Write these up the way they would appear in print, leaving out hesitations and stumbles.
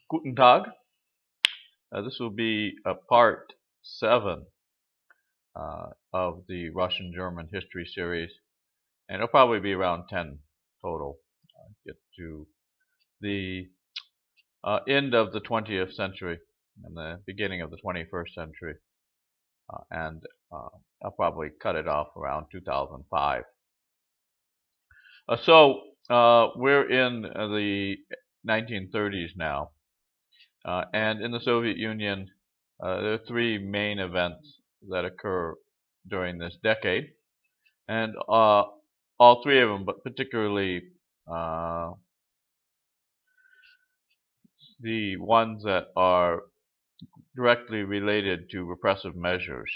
Guten Tag. This will be part 7 of the Russian-German history series, and it'll probably be around 10 total. Get to the end of the 20th century and the beginning of the 21st century, and I'll probably cut it off around 2005. We're in the 1930s now, and in the Soviet Union, there are three main events that occur during this decade, and all three of them, but particularly uh, the ones that are directly related to repressive measures,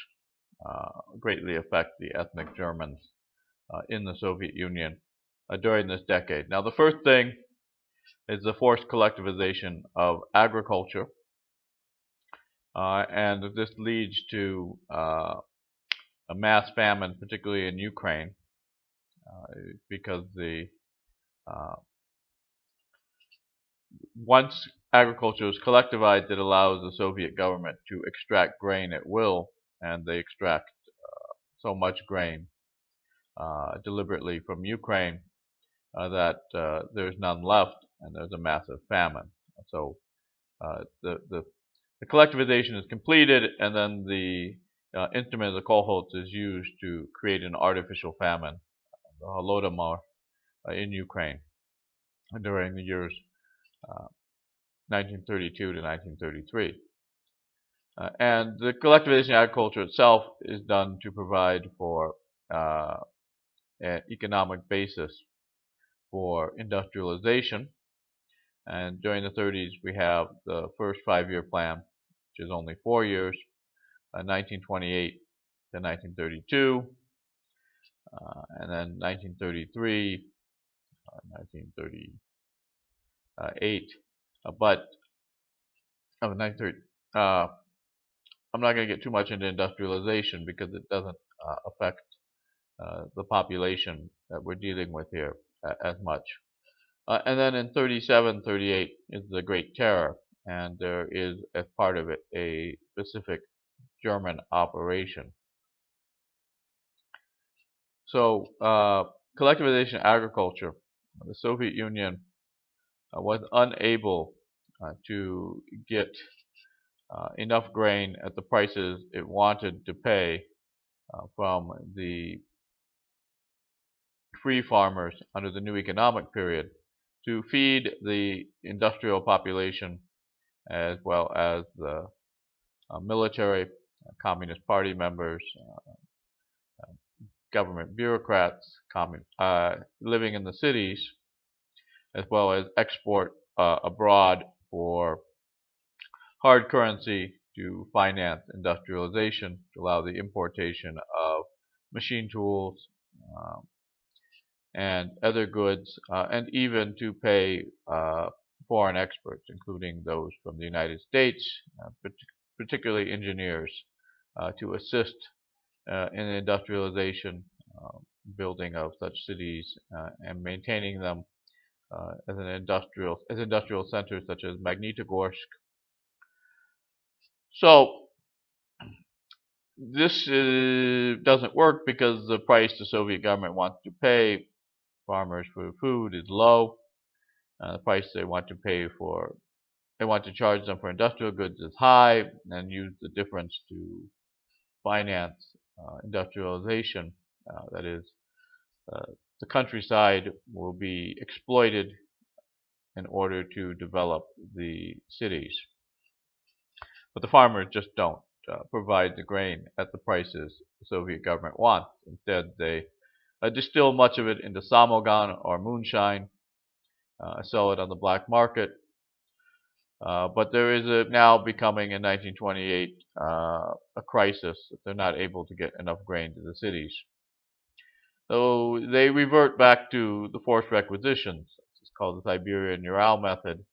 greatly affect the ethnic Germans in the Soviet Union during this decade. Now, the first thing is the forced collectivization of agriculture, and this leads to a mass famine, particularly in Ukraine, because uh, once agriculture is collectivized, it allows the Soviet government to extract grain at will, and they extract so much grain deliberately from Ukraine that there's none left, and there's a massive famine. So the collectivization is completed, and then the instrument of the kolkhoz is used to create an artificial famine, the Holodomor, in Ukraine during the years 1932 to 1933. And the collectivization of agriculture itself is done to provide for an economic basis for industrialization. And during the 30s, we have the first 5-year plan, which is only 4 years, 1928 to 1932, and then 1933, 1938. But 1930, I'm not going to get too much into industrialization because it doesn't affect the population that we're dealing with here as much. And then in 37, 38 is the Great Terror, and there is, as part of it, a specific German operation. So, collectivization of agriculture, the Soviet Union was unable to get enough grain at the prices it wanted to pay from the free farmers under the new economic period to feed the industrial population as well as the military, Communist Party members, government bureaucrats living in the cities, as well as export abroad for hard currency to finance industrialization, to allow the importation of machine tools and other goods, and even to pay foreign experts, including those from the United States, particularly engineers, to assist in the industrialization, building of such cities, and maintaining them as industrial centers such as Magnitogorsk. So this doesn't work because the price the Soviet government wants to pay farmers for food is low. The price they want to charge them for industrial goods is high, and use the difference to finance industrialization. That is, the countryside will be exploited in order to develop the cities. But the farmers just don't provide the grain at the prices the Soviet government wants. Instead, they distill much of it into samogan or moonshine, sell it on the black market. But there is now becoming in 1928 a crisis that they're not able to get enough grain to the cities. So they revert back to the forced requisitions. It's called the Siberian-Ural method.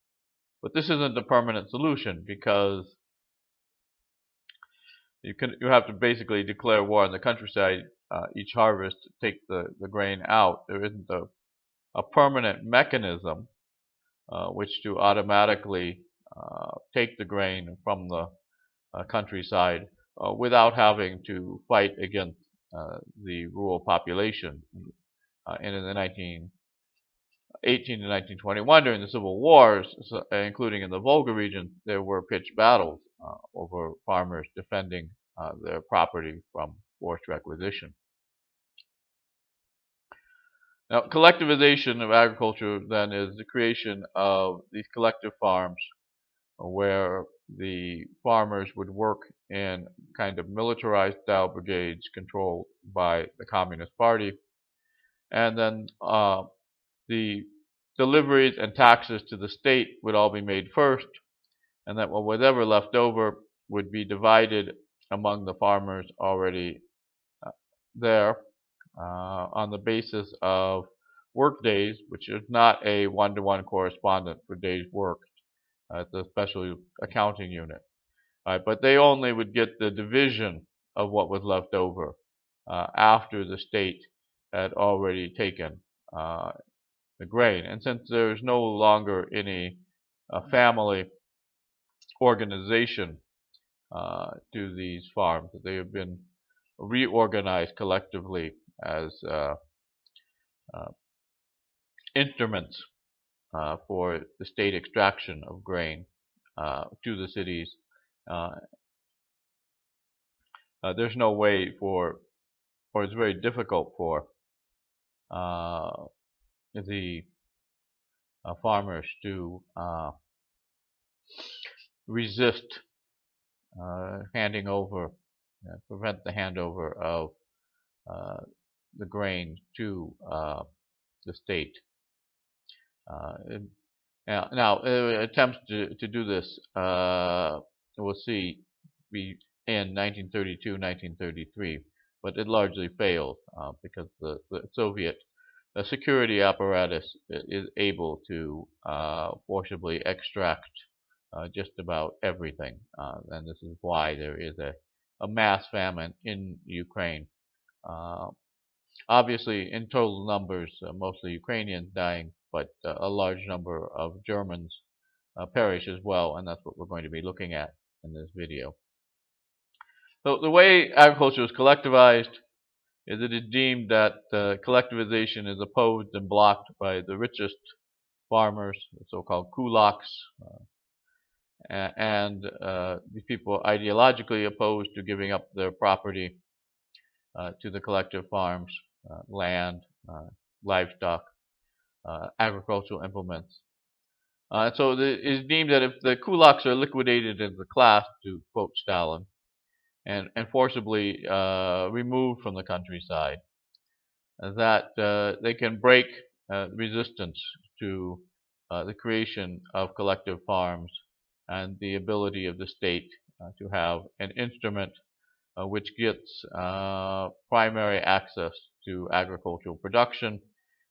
But this isn't the permanent solution because you have to basically declare war on the countryside each harvest to take the grain out. There isn't a permanent mechanism which to automatically take the grain from the countryside without having to fight against the rural population. And in the 1918 to 1921, during the Civil Wars, including in the Volga region, there were pitched battles over farmers defending their property from forced requisition. Now, collectivization of agriculture then is the creation of these collective farms where the farmers would work in kind of militarized style brigades controlled by the Communist Party. And then the deliveries and taxes to the state would all be made first, and that whatever left over would be divided among the farmers already there on the basis of work days, which is not a one-to-one correspondent for days worked. It's a special accounting unit. But they only would get the division of what was left over after the state had already taken the grain. And since there's no longer any family organization to these farms, they have been reorganized collectively as instruments for the state extraction of grain to the cities. There's no way for, or it's very difficult for the farmers to resist handing over, prevent the handover of the grain to the state. Now, attempts to do this, we'll see, in 1932, 1933, but it largely failed because the Soviet security apparatus is able to forcibly extract just about everything, and this is why there is a mass famine in Ukraine. Obviously, in total numbers, mostly Ukrainians dying, but a large number of Germans perish as well, and that's what we're going to be looking at in this video. So the way agriculture is collectivized is it is deemed that collectivization is opposed and blocked by the richest farmers, the so-called kulaks, and these people are ideologically opposed to giving up their property to the collective farms, land, livestock, agricultural implements. So it is deemed that if the kulaks are liquidated as a class, to quote Stalin, and forcibly removed from the countryside, that they can break resistance to the creation of collective farms and the ability of the state to have an instrument which gets primary access to agricultural production,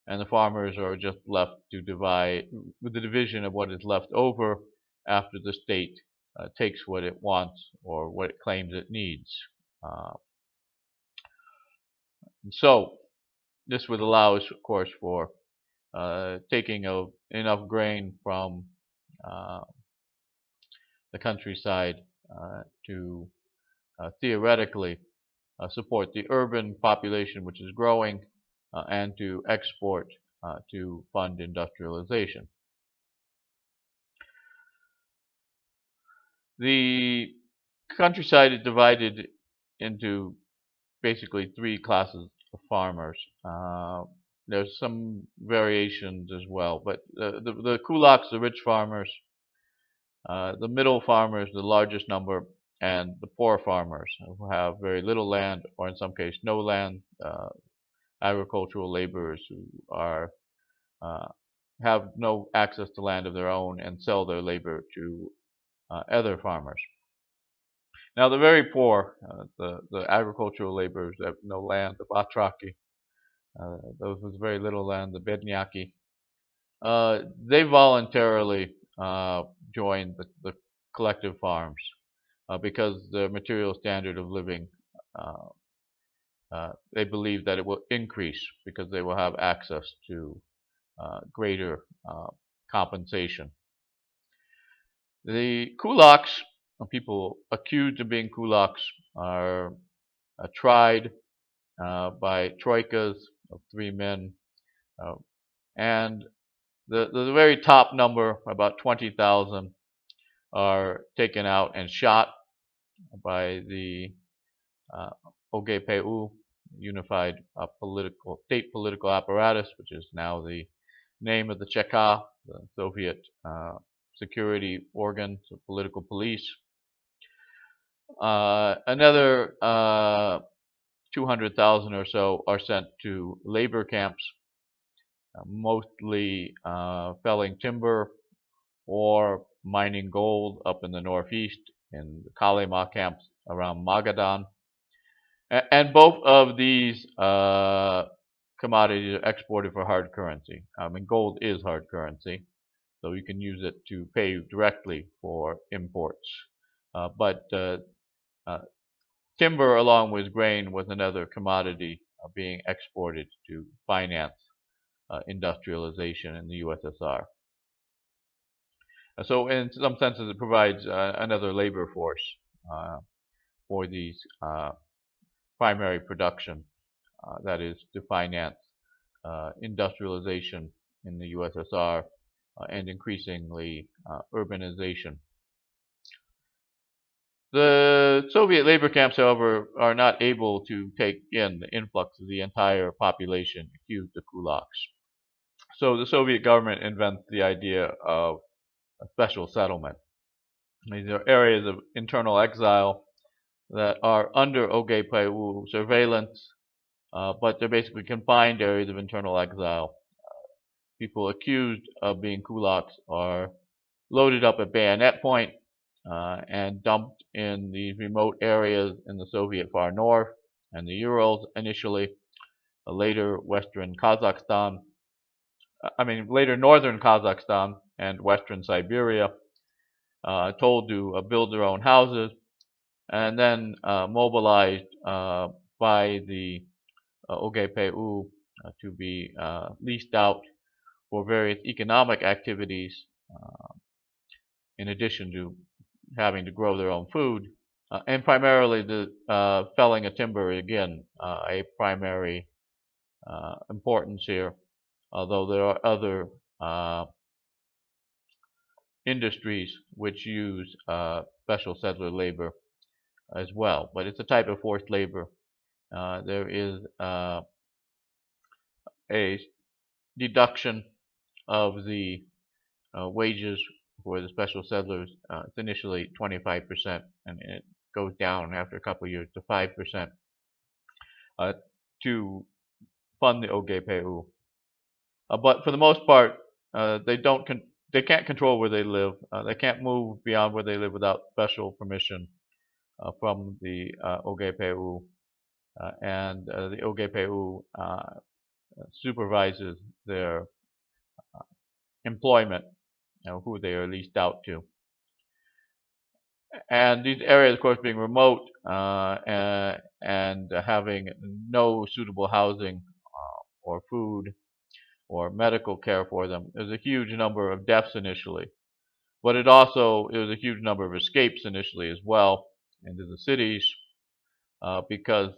and the farmers are just left to divide with the division of what is left over after the state takes what it wants or what it claims it needs. So this would allow us, of course, for taking enough grain from the countryside to theoretically support the urban population, which is growing, and to export to fund industrialization. The countryside is divided into basically three classes of farmers. There's some variations as well, but the kulaks, the rich farmers, the middle farmers, the largest number, and the poor farmers who have very little land, or in some cases no land, agricultural laborers who are have no access to land of their own and sell their labor to other farmers. Now the very poor, the agricultural laborers that have no land, the batraki, those with very little land, the bednyaki, they voluntarily joined the collective farms because the material standard of living, they believe that it will increase because they will have access to greater compensation. The kulaks, people accused of being kulaks, are tried by troikas of 3 men, uh, and the very top number, about 20,000, are taken out and shot by the uh, OGPU, Unified Political State Political Apparatus, which is now the name of the Cheka, the Soviet security organ, so political police. Another 200,000 or so are sent to labor camps, mostly felling timber or mining gold up in the northeast in the Kalema camps around Magadan. And both of these commodities are exported for hard currency. I mean, gold is hard currency, so you can use it to pay directly for imports. But uh, timber, along with grain, was another commodity being exported to finance industrialization in the USSR. So, in some senses, it provides another labor force uh, for these primary production, that is, to finance industrialization in the USSR and increasingly urbanization. The Soviet labor camps, however, are not able to take in the influx of the entire population accused of kulaks. So the Soviet government invents the idea of a special settlement. These are areas of internal exile that are under OGPU surveillance, but they're basically confined areas of internal exile. People accused of being kulaks are loaded up at bayonet point and dumped in these remote areas in the Soviet far north and the Urals initially, later Western Kazakhstan, later northern Kazakhstan and Western Siberia, told to build their own houses, and then mobilized by the OGPU to be leased out for various economic activities, in addition to having to grow their own food, and primarily the felling of timber, again, a primary importance here, although there are other industries which use special settler labor as well, but it's a type of forced labor. There is a deduction of the wages for the special settlers. It's initially 25%, and it goes down after a couple of years to 5% to fund the OGPU. But for the most part, they can't control where they live. They can't move beyond where they live without special permission from the OGPU, and the OGPU supervises their employment, who they are leased out to. And these areas, of course, being remote and having no suitable housing or food or medical care for them, there's a huge number of deaths initially. But it was a huge number of escapes initially as well into the cities, because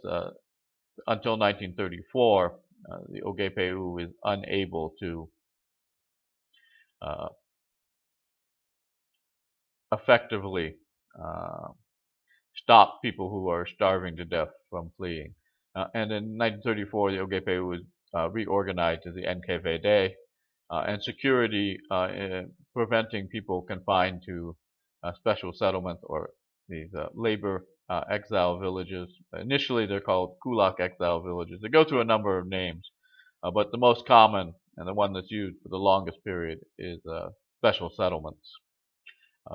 until 1934, the OGPU is unable to effectively stop people who are starving to death from fleeing. And in 1934, the OGPU was reorganized as the NKVD, and security preventing people confined to special settlements or these labor exile villages. Initially, they're called Kulak exile villages. They go through a number of names, but the most common and the one that's used for the longest period is special settlements.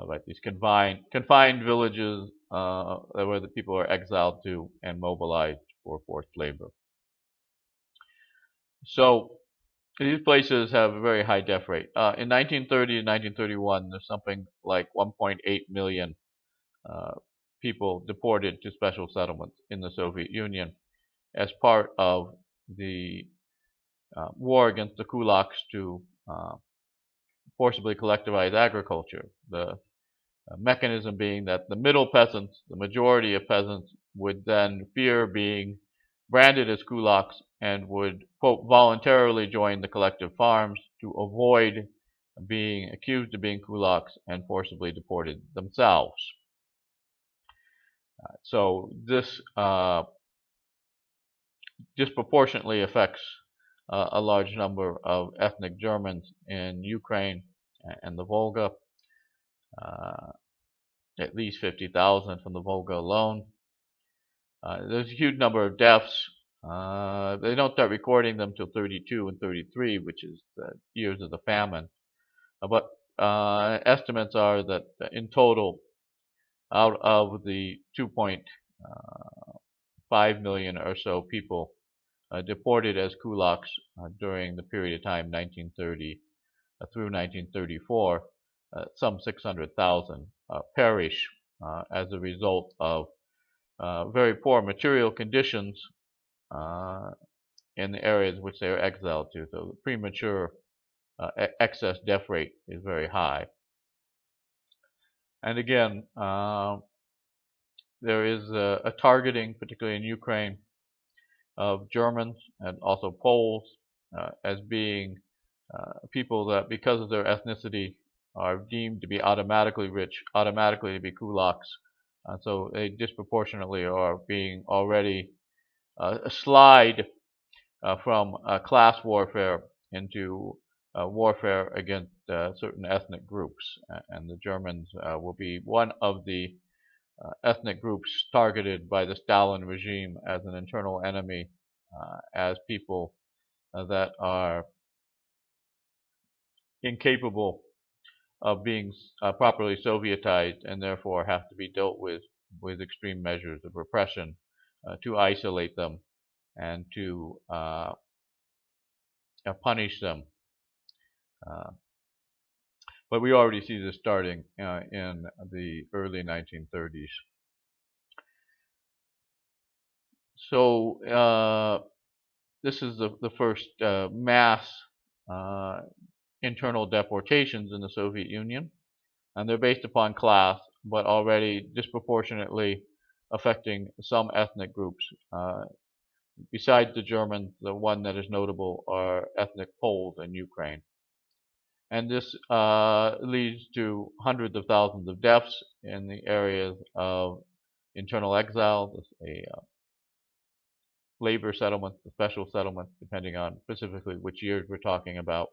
Right, these confined villages where the people are exiled to and mobilized for forced labor. So these places have a very high death rate. In 1930 and 1931, there's something like 1.8 million people deported to special settlements in the Soviet Union as part of the war against the kulaks to forcibly collectivize agriculture. The Mechanism being that the middle peasants, the majority of peasants, would then fear being branded as kulaks and would, quote, voluntarily join the collective farms to avoid being accused of being kulaks and forcibly deported themselves. So this disproportionately affects a large number of ethnic Germans in Ukraine and the Volga, uh, at least 50,000 from the Volga alone. There's a huge number of deaths. They don't start recording them till 32 and 33, which is the years of the famine. But estimates are that in total, out of the 2.5 million or so people deported as kulaks during the period of time 1930 through 1934, some 600,000 perish as a result of very poor material conditions in the areas which they are exiled to. So the premature excess death rate is very high. And again, there is a targeting, particularly in Ukraine, of Germans and also Poles as being people that, because of their ethnicity, are deemed to be automatically rich, automatically to be kulaks. So they disproportionately are being already a slide from class warfare into warfare against certain ethnic groups. And the Germans will be one of the ethnic groups targeted by the Stalin regime as an internal enemy, as people that are incapable of being properly Sovietized and therefore have to be dealt with extreme measures of repression to isolate them and to punish them. But we already see this starting in the early 1930s. So this is the first mass internal deportations in the Soviet Union, and they're based upon class, but already disproportionately affecting some ethnic groups. Besides the Germans, the one that is notable are ethnic Poles in Ukraine. And this leads to hundreds of thousands of deaths in the areas of internal exile, a labor settlements, the special settlements, depending on specifically which years we're talking about.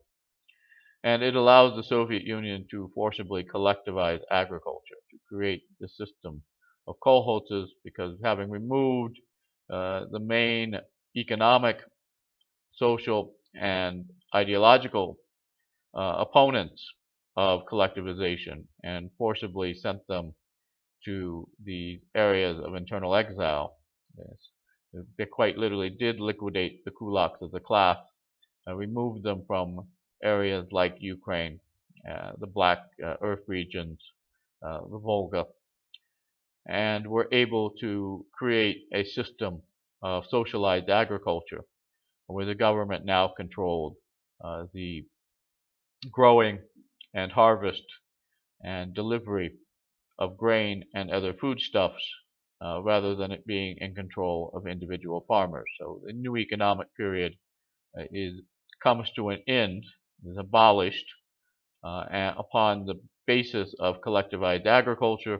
And it allows the Soviet Union to forcibly collectivize agriculture, to create the system of kolkhozes, because having removed the main economic, social, and ideological opponents of collectivization and forcibly sent them to the areas of internal exile. Yes. They quite literally did liquidate the kulaks as a class and removed them from areas like Ukraine, the Black Earth regions, the Volga, and were able to create a system of socialized agriculture where the government now controlled the growing and harvest and delivery of grain and other foodstuffs rather than it being in control of individual farmers. So the new economic period comes to an end, is abolished upon the basis of collectivized agriculture,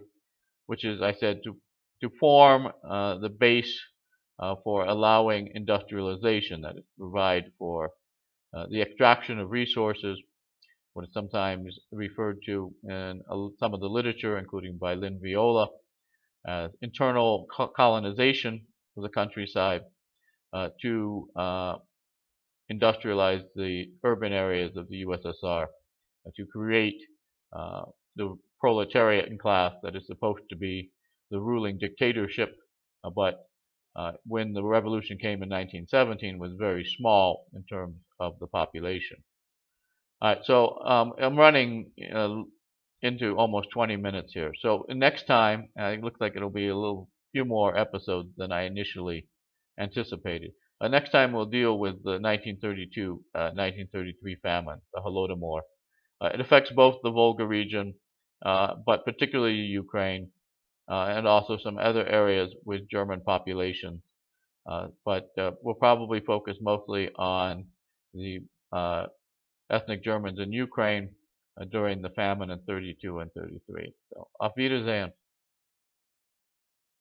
which is, I said, to form the base for allowing industrialization, that is, provide for the extraction of resources, what is sometimes referred to in some of the literature, including by Lynn Viola, as internal colonization of the countryside to industrialize the urban areas of the USSR, to create the proletariat class that is supposed to be the ruling dictatorship, but when the revolution came in 1917 was very small in terms of the population. All right, so I'm running into almost 20 minutes here. So next time, it looks like it'll be a few more episodes than I initially anticipated. Next time we'll deal with the 1932-1933 famine, the Holodomor. It affects both the Volga region but particularly Ukraine, and also some other areas with German populations. But we'll probably focus mostly on the uh, ethnic Germans in Ukraine during the famine in 32 and 33. So, auf Wiedersehen.